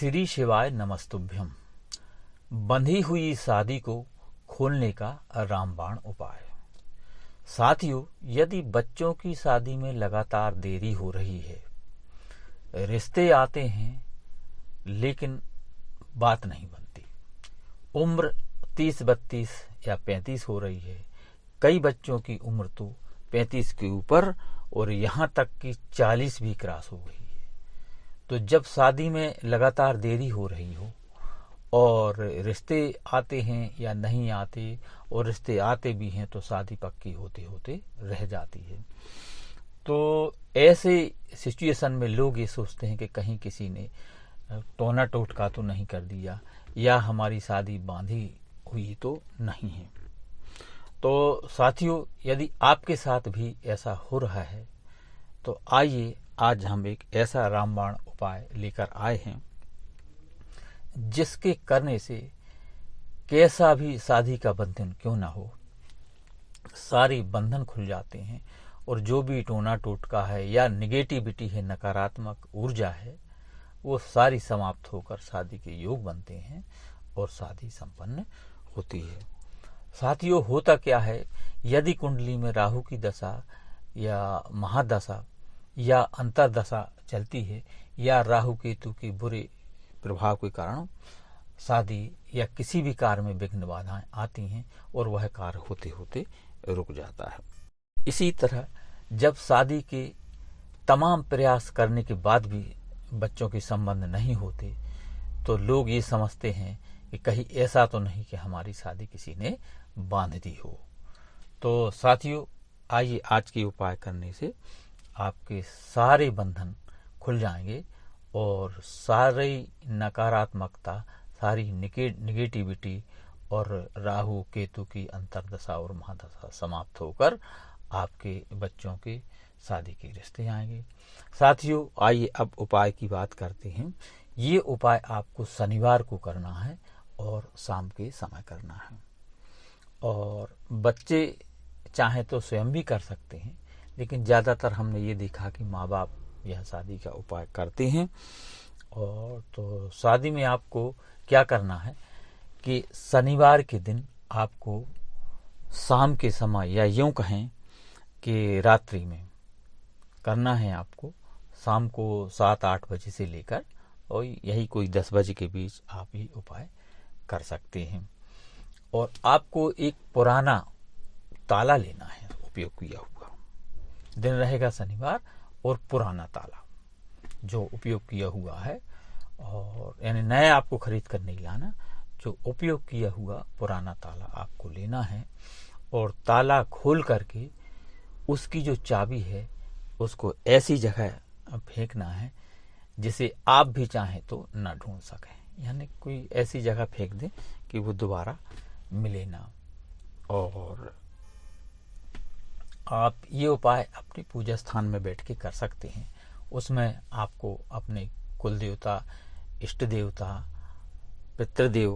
श्री शिवाय नमस्तुभ्यम। बंधी हुई शादी को खोलने का रामबाण उपाय। साथियों, यदि बच्चों की शादी में लगातार देरी हो रही है, रिश्ते आते हैं लेकिन बात नहीं बनती, उम्र 30-32 या 35 हो रही है, कई बच्चों की उम्र तो 35 के ऊपर और यहाँ तक कि 40 भी क्रॉस हो गई है। तो जब शादी में लगातार देरी हो रही हो और रिश्ते आते हैं या नहीं आते, और रिश्ते आते भी हैं तो शादी पक्की होते होते रह जाती है, तो ऐसे सिचुएशन में लोग ये सोचते हैं कि कहीं किसी ने टोना टोटका तो नहीं कर दिया या हमारी शादी बांधी हुई तो नहीं है। तो साथियों, यदि आपके साथ भी ऐसा हो रहा है तो आइए आज हम एक ऐसा रामबाण उपाय लेकर आए हैं जिसके करने से कैसा भी शादी का बंधन क्यों ना हो, सारे बंधन खुल जाते हैं और जो भी टोना टोटका है या निगेटिविटी है, नकारात्मक ऊर्जा है, वो सारी समाप्त होकर शादी के योग बनते हैं और शादी संपन्न होती है। साथियों, होता क्या है, यदि कुंडली में राहु की दशा या महादशा या अंतरदशा चलती है या राहु केतु के बुरे प्रभाव के कारण शादी या किसी भी कार्य में विघ्न बाधाएं आती हैं और वह कार्य होते होते रुक जाता है। इसी तरह जब शादी के तमाम प्रयास करने के बाद भी बच्चों के संबंध नहीं होते तो लोग ये समझते हैं कि कहीं ऐसा तो नहीं कि हमारी शादी किसी ने बांध दी हो। तो साथियों, आइए आज के उपाय करने से आपके सारे बंधन खुल जाएंगे और सारी नकारात्मकता, सारी निगेटिविटी और राहु केतु की अंतरदशा और महादशा समाप्त होकर आपके बच्चों के शादी के रिश्ते आएंगे। साथियों, आइए अब उपाय की बात करते हैं। ये उपाय आपको शनिवार को करना है और शाम के समय करना है, और बच्चे चाहे तो स्वयं भी कर सकते हैं, लेकिन ज़्यादातर हमने ये देखा कि माँ बाप यह शादी का उपाय करते हैं। और तो शादी में आपको क्या करना है कि शनिवार के दिन आपको शाम के समय या यूँ कहें कि रात्रि में करना है। आपको शाम को 7-8 बजे से लेकर और यही कोई 10 बजे के बीच आप ये उपाय कर सकते हैं। और आपको एक पुराना ताला लेना है, उपयोग किया हुआ। दिन रहेगा शनिवार और पुराना ताला जो उपयोग किया हुआ है, और यानी नया आपको खरीद कर नहीं लाना, जो उपयोग किया हुआ पुराना ताला आपको लेना है और ताला खोल करके उसकी जो चाबी है उसको ऐसी जगह फेंकना है जिसे आप भी चाहें तो ना ढूंढ सकें, यानी कोई ऐसी जगह फेंक दें कि वो दोबारा मिले ना। और आप ये उपाय अपने पूजा स्थान में बैठ के कर सकते हैं। उसमें आपको अपने कुल देवता, इष्ट देवता, पितृदेव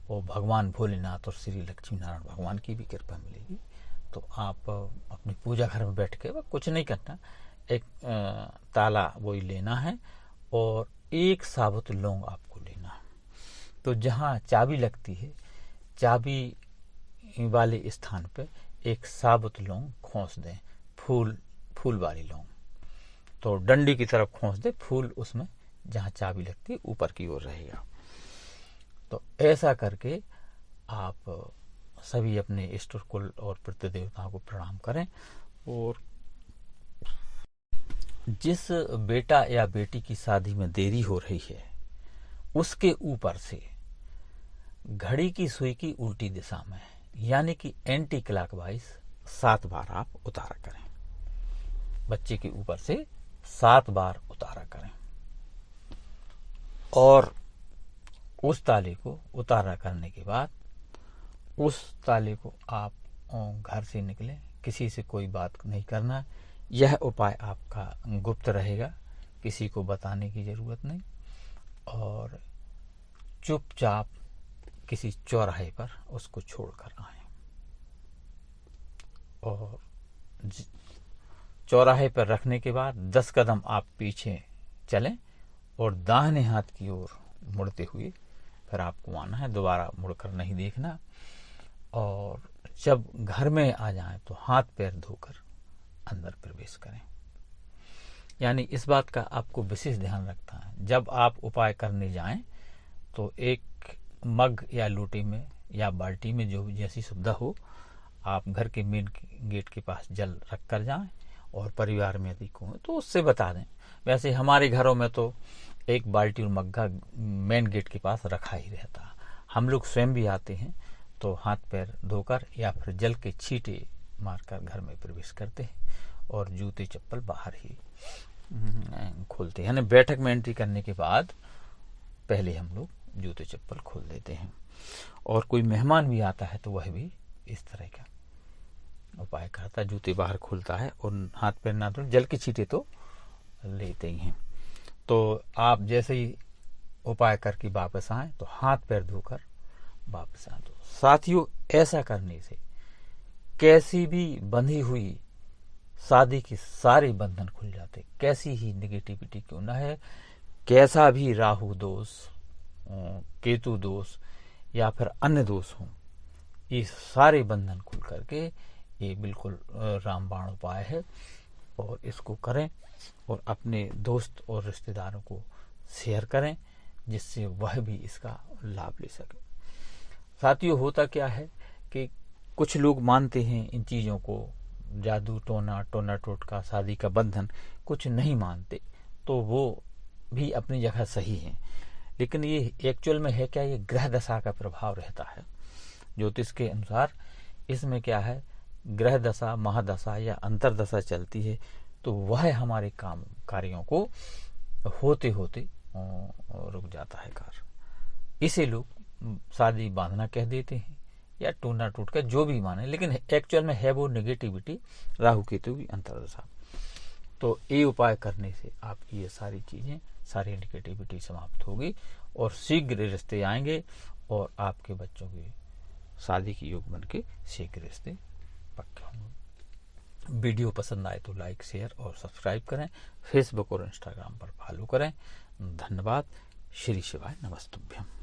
और भगवान भोलेनाथ और श्री लक्ष्मी नारायण भगवान की भी कृपा मिलेगी। तो आप अपनी पूजा घर में बैठ के कुछ नहीं करना, एक ताला वही लेना है और एक साबुत लौंग आपको लेना है। तो जहाँ चाबी लगती है, चाबी वाले स्थान पे एक साबुत लौंग खोस दें, फूल वाली लौंग। तो डंडी की तरफ खोस दें, फूल उसमें जहाँ चाबी लगती है ऊपर की ओर रहेगा। तो ऐसा करके आप सभी अपने इष्ट कुल और पितृ देवताओं को प्रणाम करें। और जिस बेटा या बेटी की शादी में देरी हो रही है उसके ऊपर से घड़ी की सुई की उल्टी दिशा में, यानी कि एंटी क्लॉकवाइज 7 बार आप उतारा करें। बच्चे के ऊपर से 7 बार उतारा करें और उस ताले को उतारा करने के बाद उस ताले को आप घर से निकलें, किसी से कोई बात नहीं करना। यह उपाय आपका गुप्त रहेगा, किसी को बताने की जरूरत नहीं, और चुपचाप किसी चौराहे पर उसको छोड़कर आए। और चौराहे पर रखने के बाद 10 कदम आप पीछे चलें और दाहिने हाथ की ओर मुड़ते हुए फिर आपको आना है, दोबारा मुड़कर नहीं देखना। और जब घर में आ जाएं तो हाथ पैर धोकर अंदर प्रवेश करें। यानी इस बात का आपको विशेष ध्यान रखना है, जब आप उपाय करने जाएं तो एक मग या लोटे में या बाल्टी में जो जैसी सुविधा हो, आप घर के मेन गेट के पास जल रख कर जाएं। और परिवार में यदि को तो उससे बता दें। वैसे हमारे घरों में तो एक बाल्टी और मग्गा मेन गेट के पास रखा ही रहता। हम लोग स्वयं भी आते हैं तो हाथ पैर धोकर या फिर जल के छींटे मारकर घर में प्रवेश करते हैं और जूते चप्पल बाहर ही खोलते हैं। यानी बैठक में एंट्री करने के बाद पहले हम लोग जूते चप्पल खोल देते हैं। और कोई मेहमान भी आता है तो वह भी इस तरह का उपाय करता है, जूते बाहर खोलता है और हाथ पैर ना धो, जल के छींटे तो लेते ही हैं। तो आप जैसे ही उपाय करके वापस आए तो हाथ पैर धोकर वापस आ दो। साथियों, ऐसा करने से कैसी भी बंधी हुई शादी के सारे बंधन खुल जाते। कैसी ही निगेटिविटी क्यों ना है, कैसा भी राहु दोष, केतु दोष या फिर अन्य दोष हो, ये सारे बंधन खुल करके ये बिल्कुल रामबाण उपाय है। और इसको करें और अपने दोस्त और रिश्तेदारों को शेयर करें, जिससे वह भी इसका लाभ ले सके। साथियों, होता क्या है कि कुछ लोग मानते हैं इन चीज़ों को, जादू टोना टोटका शादी का बंधन, कुछ नहीं मानते तो वो भी अपनी जगह सही है। लेकिन ये एक्चुअल में है क्या, ये ग्रह दशा का प्रभाव रहता है ज्योतिष के अनुसार। इसमें क्या है, ग्रह दशा, महादशा या अंतरदशा चलती है तो वह हमारे कार्यों को होते होते रुक जाता है कार्य। इसे लोग शादी बांधना कह देते हैं या टूना टूटका, जो भी माने, लेकिन एक्चुअल में है वो नेगेटिविटी, राहु केतु की अंतरदशा। तो ये उपाय करने से आपकी ये सारी चीजें, सारी नेगेटिविटी समाप्त होगी और शीघ्र रिश्ते आएंगे और आपके बच्चों की शादी की योग बन के शीघ्र रिश्ते पक्के होंगे। वीडियो पसंद आए तो लाइक, शेयर और सब्सक्राइब करें। फेसबुक और इंस्टाग्राम पर फॉलो करें। धन्यवाद। श्री शिवाय नमस्तुभ्यम।